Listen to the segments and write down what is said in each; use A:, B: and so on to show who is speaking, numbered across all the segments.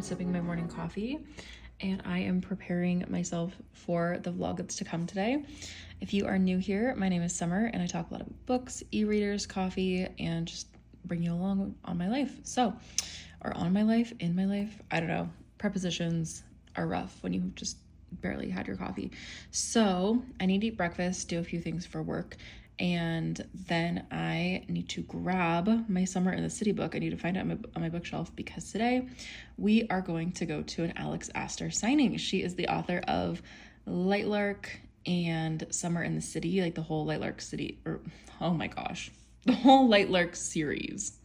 A: sipping my morning coffee and I am preparing myself for the vlog that's to come today. If you are new here, my name is Summer and I talk a lot about books, e-readers, coffee, and just bring you along on my life. Or on my life, in my life, I don't know. Prepositions are rough when you just barely had your coffee. So I need to eat breakfast, do a few things for work, and then I need to grab my Summer in the City book. I need to find it on my bookshelf because today we are going to go to an Aster signing. She is the author of Lightlark and Summer in the City, like the whole Lightlark City, or oh my gosh, the whole Lightlark series.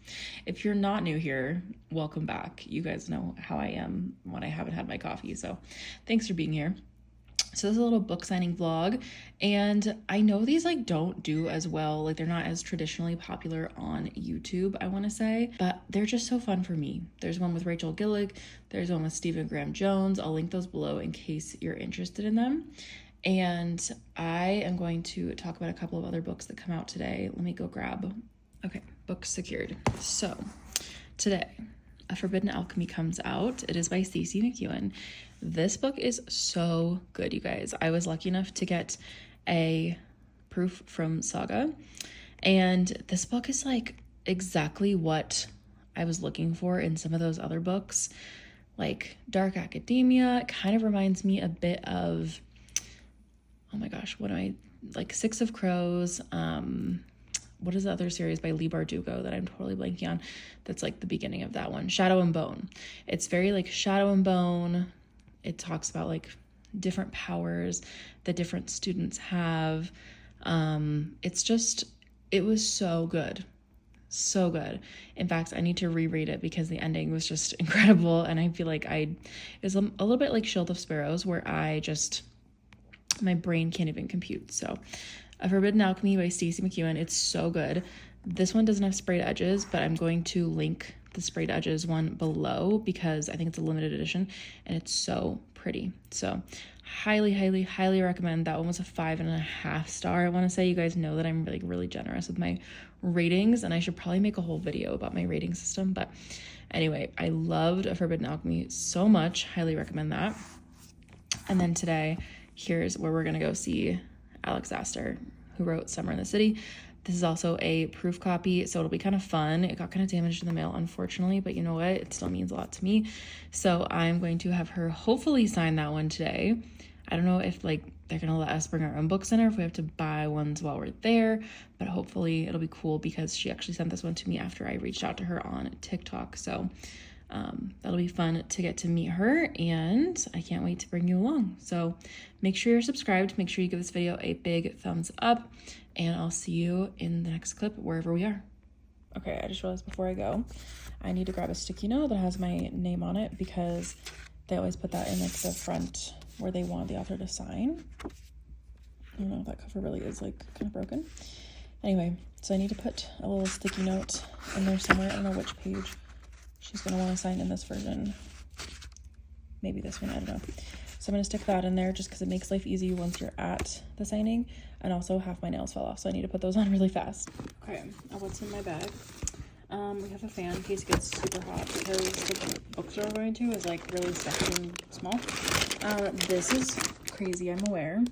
A: If you're not new here, welcome back. You guys know how I am when I haven't had my coffee, so thanks for being here. So this is a little book signing vlog, and I know these like don't do as well, like they're not as traditionally popular on YouTube, I want to say, but they're just so fun for me. There's one with Rachel Gillig, there's one with Stephen Graham Jones. I'll link those below in case you're interested in them. And I am going to talk about a couple of other books that come out today. Let me go grab. Okay, books secured. So today, A Forbidden Alchemy comes out. It is by Stacey mcewan. This book is so good, you guys. I was lucky enough to get a proof from Saga, and this book is like exactly what I was looking for in some of those other books, like dark academia. It kind of reminds me a bit of, oh my gosh, what am I, like Six of Crows. What is the other series by Lee Bardugo that I'm totally blanking on? That's like the beginning of that one, Shadow and Bone. It's very like Shadow and Bone. It talks about like different powers that different students have. It was so good. So good. In fact, I need to reread it because the ending was just incredible. And I feel like it's a little bit like Shield of Sparrows, where my brain can't even compute. So A Forbidden Alchemy by Stacey mcewan. It's so good. This one doesn't have sprayed edges, but I'm going to link the sprayed edges one below because I think it's a limited edition and it's so pretty. So highly, highly, highly recommend. That one was a 5.5 star. I want to say, you guys know that I'm really, really generous with my ratings, and I should probably make a whole video about my rating system. But anyway, I loved A Forbidden Alchemy so much. Highly recommend that. And then today, here's where we're going to go see Aster, who wrote Summer in the City. This is also a proof copy, so it'll be kind of fun. It got kind of damaged in the mail, unfortunately, but you know what? It still means a lot to me. So I'm going to have her hopefully sign that one today. I don't know if like they're going to let us bring our own books in, or if we have to buy ones while we're there, but hopefully it'll be cool because she actually sent this one to me after I reached out to her on TikTok. So that'll be fun to get to meet her, and I can't wait to bring you along. So make sure you're subscribed, make sure you give this video a big thumbs up, and I'll see you in the next clip wherever we are. Okay, I just realized before I go, I need to grab a sticky note that has my name on it because they always put that in like the front where they want the author to sign. I don't know if that cover really is like kind of broken. Anyway, so I need to put a little sticky note in there somewhere. I don't know which page she's going to want to sign in this version. Maybe this one, I don't know. So I'm going to stick that in there just because it makes life easy once you're at the signing. And also half my nails fell off, so I need to put those on really fast. Okay, what's in my bag? We have a fan in case it gets super hot because the bookstore we're going to is like really stuffy and small. This is crazy, I'm aware,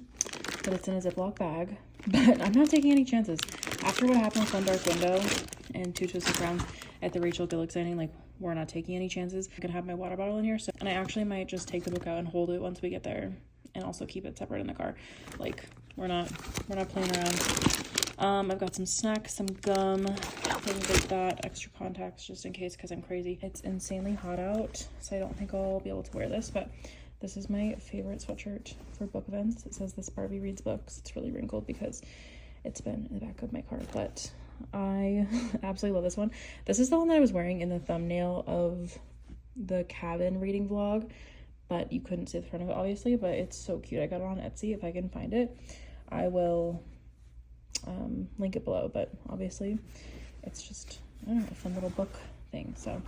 A: but it's in a Ziploc bag. But I'm not taking any chances. After what happened with One Dark Window and Two Twisted Crowns at the Rachel Gillig signing, like, we're not taking any chances. I could have my water bottle in here, so, and I actually might just take the book out and hold it once we get there, and also keep it separate in the car. Like, we're not playing around. I've got some snacks, some gum, things like that, extra contacts just in case because I'm crazy. It's insanely hot out, so I don't think I'll be able to wear this, but this is my favorite sweatshirt for book events. It says This Barbie Reads Books. It's really wrinkled because it's been in the back of my car, but I absolutely love this one. This is the one that I was wearing in the thumbnail of the cabin reading vlog, but you couldn't see the front of it obviously, but it's so cute. I got it on Etsy. If I can find it, I will link it below, but obviously it's just, I don't know, a fun little book thing. So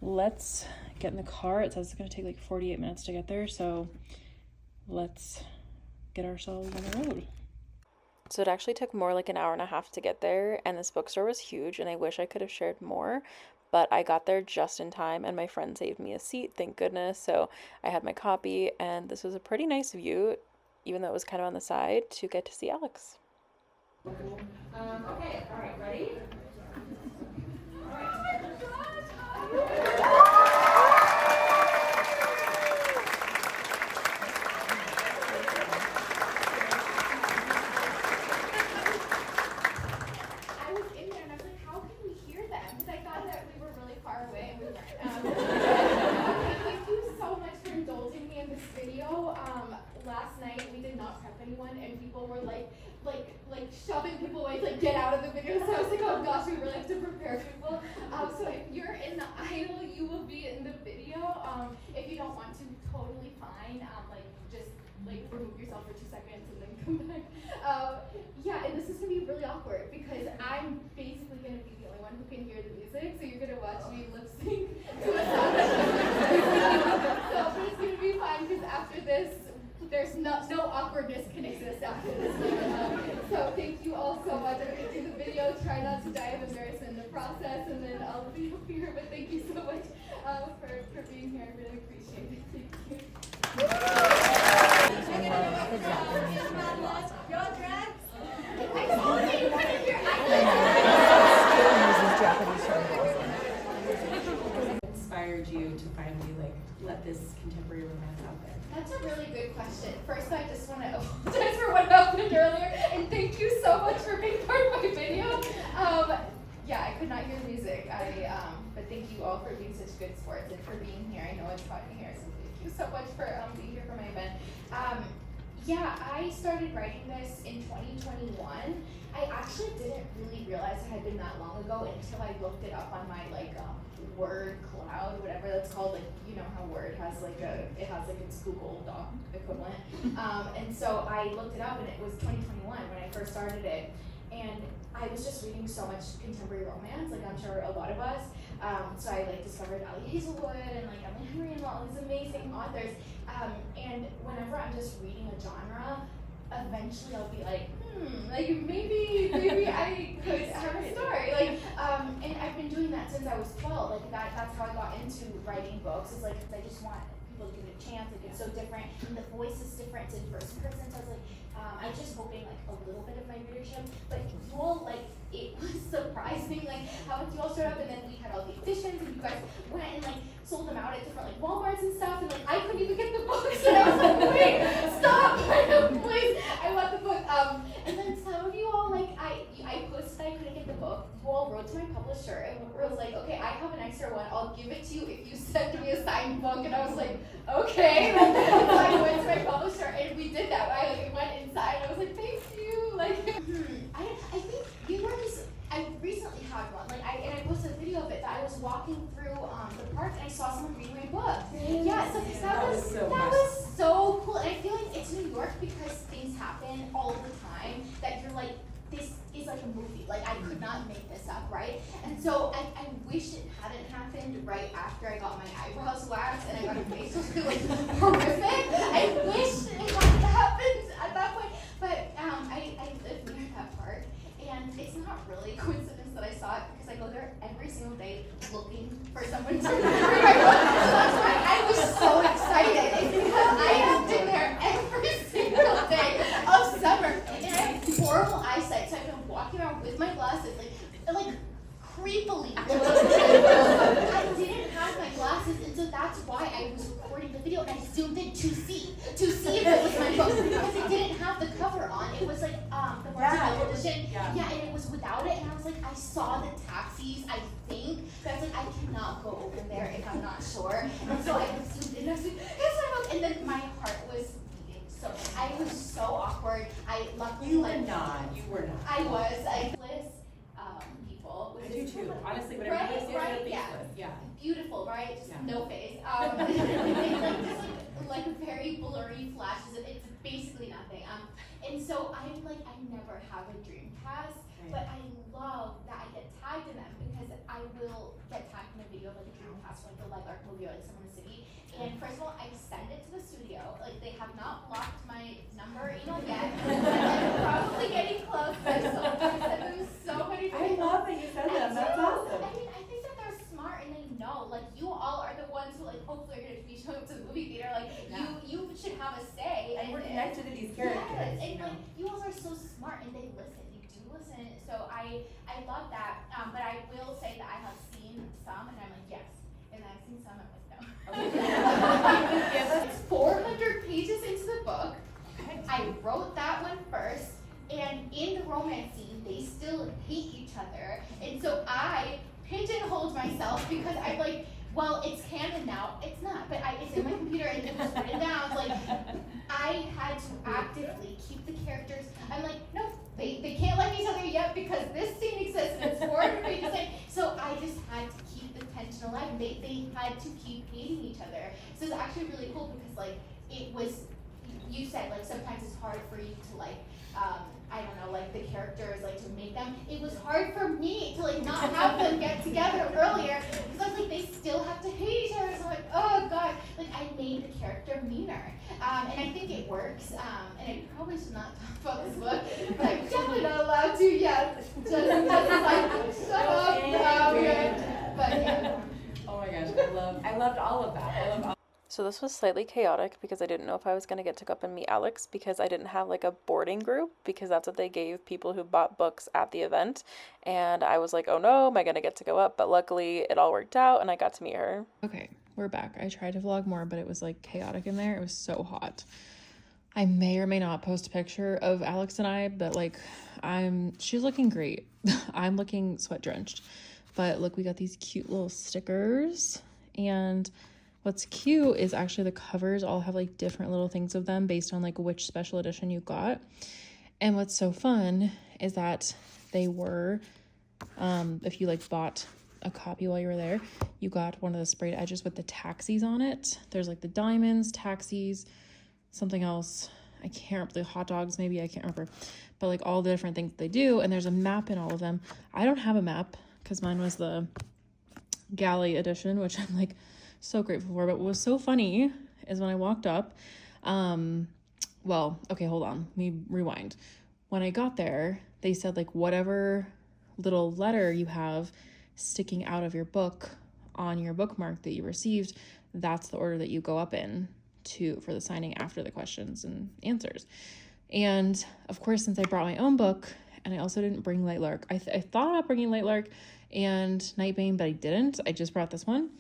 A: let's get in the car. It says it's going to take like 48 minutes to get there, so let's get ourselves on the road. So it actually took more like an hour and a half to get there, and this bookstore was huge, and I wish I could have shared more, but I got there just in time, and my friend saved me a seat, thank goodness. So I had my copy, and this was a pretty nice view, even though it was kind of on the side, to get to see Alex.
B: Okay, all right, ready?
C: Shoving people away to like get out of the video. So I was like, oh gosh, we really have to prepare people. So if you're in the aisle, you will be in the video. If you don't want to, totally fine. Just remove yourself for 2 seconds and then come back. Yeah, and this is gonna be really awkward because I'm basically gonna be the only one who can hear the music. So you're gonna watch me lip sync to a song. So but it's gonna be fine because after this, there's no awkwardness can exist after this. So thank you all so much. I'm going to do the video, try not to die of embarrassment in the process, and then I'll be up here. But thank you so much for being here. I really appreciate it. Thank you.
B: Inspired you to finally let this contemporary romance out there?
C: That's a really good question. First, I just want to apologize for what happened earlier, and thank you so much for being part of my video. Yeah, I could not hear the music. But thank you all for being such good sports and for being here. I know it's hot in here, so thank you so much for being here for my event. Yeah, I started writing this in 2021. I actually didn't really realize it had been that long ago until I looked it up on my Word cloud, whatever that's called. You know how Word has its Google Doc equivalent. And so I looked it up, and it was 2021 when I first started it. And I was just reading so much contemporary romance, I'm sure a lot of us. So I discovered Ali Hazelwood and Emily Henry and all these amazing authors. And whenever I'm just reading a genre, eventually I'll be maybe I could have a story. And I've been doing that since I was 12. That's how I got into writing books. It's because I just want people to give it a chance. It's so different, and the voice is different. It's in first person. So I was I was just hoping a little bit of my readership. But you all it was surprising how much you all showed up, and then we had all the editions, and you guys went and sold them out at different Walmarts and stuff, and I couldn't even get the books, and I was wait, stop, please, I want the book. And then some of you all I posted I couldn't get the book. You all wrote to my publisher and was okay, I have an extra one. I'll give it to you if you send me a signed book. And I was okay. So I went to my publisher and we did that. I went inside and I was thank you. I think viewers. I recently had one. I posted a video of it that I was walking through the park and I saw someone reading my book. Yeah, so that was so cool. And I feel it's New York because things happen all the time that you're this is a movie. I could not make this up, right? And so I wish it hadn't happened right after I got my eyebrows waxed and I got a facial really horrific. I wish it hadn't happened at that point. But I live near that park, and it's not really a coincidence that I saw it because I go there every single day looking for someone to read my book. So that's why I was so excited. It's because I have been there every single day of summer, and I have horrible eyesight, so I've been walking around with my glasses, creepily. I didn't have my glasses, and so that's why I was recording the video, and I zoomed in to see if it was my book, because it didn't have the cover on. It was the Barnes & edition. Yeah, and it was without it, and I was I saw the taxis, I think. So I was I cannot go over there if I'm not sure. And so I zoomed in, and I was it's my book, and then my heart was beating. So I was so awkward.
B: You were not.
C: I was. People.
B: I do too. Honestly, whatever you guys get yeah.
C: Beautiful, right? Just no face. It's very blurry flashes. It's basically nothing. And so I never have a dream cast, but I love that I get tagged in them because I will get tagged in a video of a dream cast, the Lightlark movie or Someone in the City. And first of all, I send it to the studio. They have not blocked my number or email yet. I'm probably getting listen. So I love that. But I will say that I have seen some, and I'm like, yes. And I've seen some, I'm like, no. It's 400 pages into the book.
B: Okay.
C: I wrote that one first, and in the romance scene, they still hate each other. And so I pigeonholed myself because I'm like, well, it's canon now. It's not, but it's in my computer and it was written down. Like, I had to actively keep the characters. I'm like, no, they can't like each other yet because this scene exists and it's 400 pages in. So I just had to keep the tension alive. They had to keep hating each other. So it's actually really cool because, like, it was, you said, like, sometimes it's hard for you to, like, I don't know, like the characters, like to make them. It was hard for me to like not have them get together earlier because I was like, they still have to hate each other. So I'm like, oh god, like I made the character meaner, and I think it works. And I probably should not talk about this book, but I'm definitely not allowed to yet. Just like shut up. But yeah.
B: Oh my gosh, I loved all of that. I loved all.
A: So this was slightly chaotic because I didn't know if I was going to get to go up and meet Alex because I didn't have like a boarding group because that's what they gave people who bought books at the event. And I was like, oh no, am I going to get to go up? But luckily it all worked out and I got to meet her. Okay, we're back. I tried to vlog more, but it was like chaotic in there. It was so hot. I may or may not post a picture of Alex and I, but like she's looking great. I'm looking sweat drenched. But look, we got these cute little stickers, and what's cute is actually the covers all have like different little things of them based on like which special edition you got. And what's so fun is that they were, if you like bought a copy while you were there, you got one of the sprayed edges with the taxis on it. There's like the diamonds, taxis, something else. I can't remember, the hot dogs maybe, I can't remember. But like all the different things they do, and there's a map in all of them. I don't have a map because mine was the galley edition, which I'm like so grateful for. But what was so funny is when I walked up, well, okay, hold on, let me rewind. When I got there, they said like whatever little letter you have sticking out of your book on your bookmark that you received, that's the order that you go up in for the signing after the questions and answers. And of course, since I brought my own book and I also didn't bring Lightlark, I thought about bringing Lightlark and Nightbane, but I didn't. I just brought this one.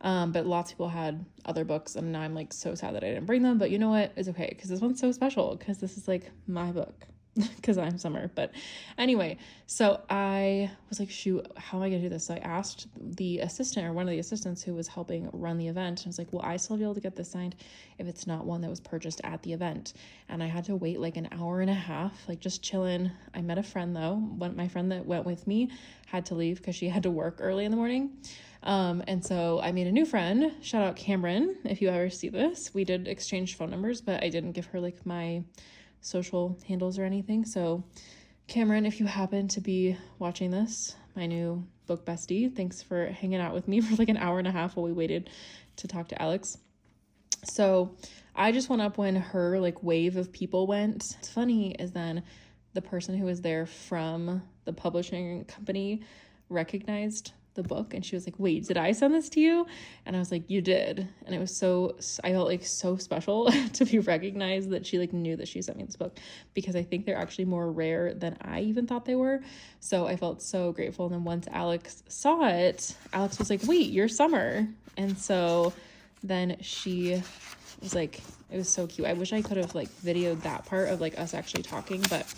A: But lots of people had other books, and now I'm like so sad that I didn't bring them. But you know what? It's okay because this one's so special because this is like my book because I'm Summer. But anyway, so I was like, shoot, how am I gonna do this? So I asked the assistant or one of the assistants who was helping run the event. I was like, will I still be able to get this signed if it's not one that was purchased at the event? And I had to wait like an hour and a half, like just chilling. I met a friend though. My friend that went with me had to leave because she had to work early in the morning. And so I made a new friend. Shout out Cameron. If you ever see this, we did exchange phone numbers, but I didn't give her like my social handles or anything. So Cameron, if you happen to be watching this, my new book bestie, thanks for hanging out with me for like an hour and a half while we waited to talk to Alex. So I just went up when her like wave of people went. What's funny is then the person who was there from the publishing company recognized the book, and she was like, wait, did I send this to you? And I was like, you did. And it was I felt like so special to be recognized that she like knew that she sent me this book, because I think they're actually more rare than I even thought they were. So I felt so grateful. And then once Alex saw it, Alex was like, wait, you're Summer. And so then she was like, it was so cute. I wish I could have like videoed that part of like us actually talking, but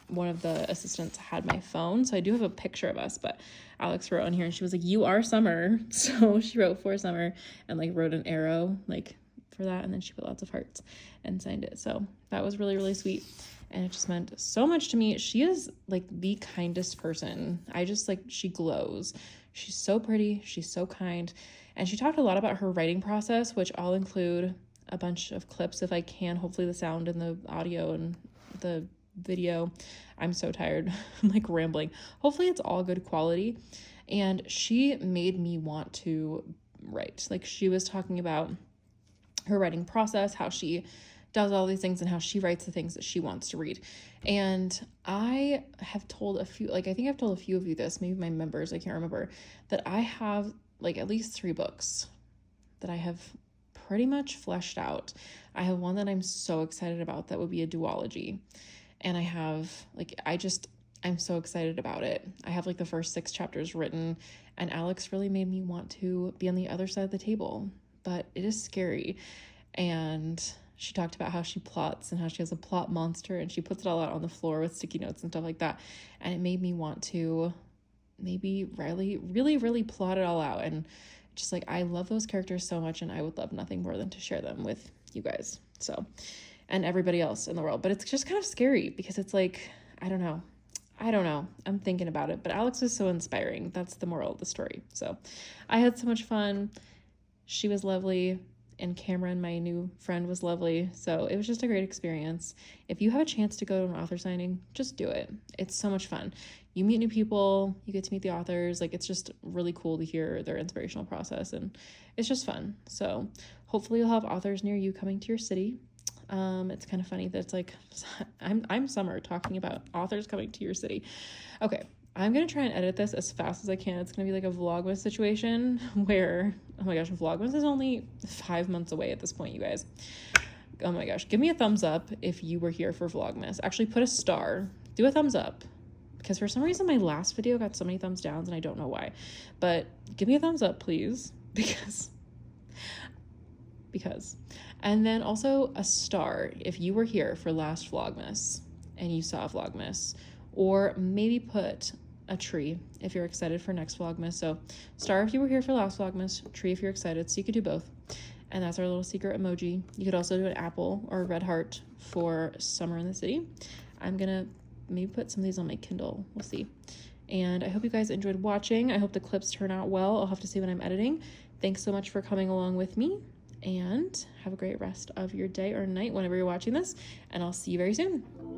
A: one of the assistants had my phone, so I do have a picture of us. But Alex wrote on here and she was like, you are Summer. So she wrote for Summer and like wrote an arrow like for that, and then she put lots of hearts and signed it. So that was really, really sweet, and it just meant so much to me. She is like the kindest person. I just like, she glows. She's so pretty, she's so kind, and she talked a lot about her writing process, which I'll include a bunch of clips if I can. Hopefully the sound and the audio and the video, I'm so tired. I'm like rambling. Hopefully it's all good quality. And she made me want to write. Like, she was talking about her writing process, how she does all these things and how she writes the things that she wants to read. And I have told a few, like I think I've told a few of you this, maybe my members, I can't remember, that I have like at least 3 books that I have pretty much fleshed out. I have one that I'm so excited about that would be a duology. And I have like, I'm so excited about it. I have like the first 6 chapters written, and Alex really made me want to be on the other side of the table, but it is scary. And she talked about how she plots and how she has a plot monster, and she puts it all out on the floor with sticky notes and stuff like that. And it made me want to maybe really plot it all out. And just like, I love those characters so much, and I would love nothing more than to share them with you guys. So, and everybody else in the world. But it's just kind of scary because it's like, I don't know. I'm thinking about it, but Alex was so inspiring. That's the moral of the story. So I had so much fun. She was lovely, and Cameron, my new friend, was lovely. So it was just a great experience. If you have a chance to go to an author signing, just do it. It's so much fun. You meet new people, you get to meet the authors. Like, it's just really cool to hear their inspirational process, and it's just fun. So hopefully you'll have authors near you coming to your city. It's kind of funny that it's like, I'm Summer talking about authors coming to your city. Okay, I'm gonna try and edit this as fast as I can. It's gonna be like a Vlogmas situation where, oh my gosh, Vlogmas is only 5 months away at this point, you guys. Oh my gosh, give me a thumbs up if you were here for Vlogmas. Actually, put a star, do a thumbs up, because for some reason my last video got so many thumbs downs and I don't know why. But give me a thumbs up, please, because. And then also a star if you were here for last Vlogmas and you saw Vlogmas, or maybe put a tree if you're excited for next Vlogmas. So star if you were here for last Vlogmas, tree if you're excited. So you could do both. And that's our little secret emoji. You could also do an apple or a red heart for Summer in the City. I'm gonna maybe put some of these on my Kindle. We'll see. And I hope you guys enjoyed watching. I hope the clips turn out well. I'll have to see when I'm editing. Thanks so much for coming along with me, and have a great rest of your day or night whenever you're watching this, and I'll see you very soon.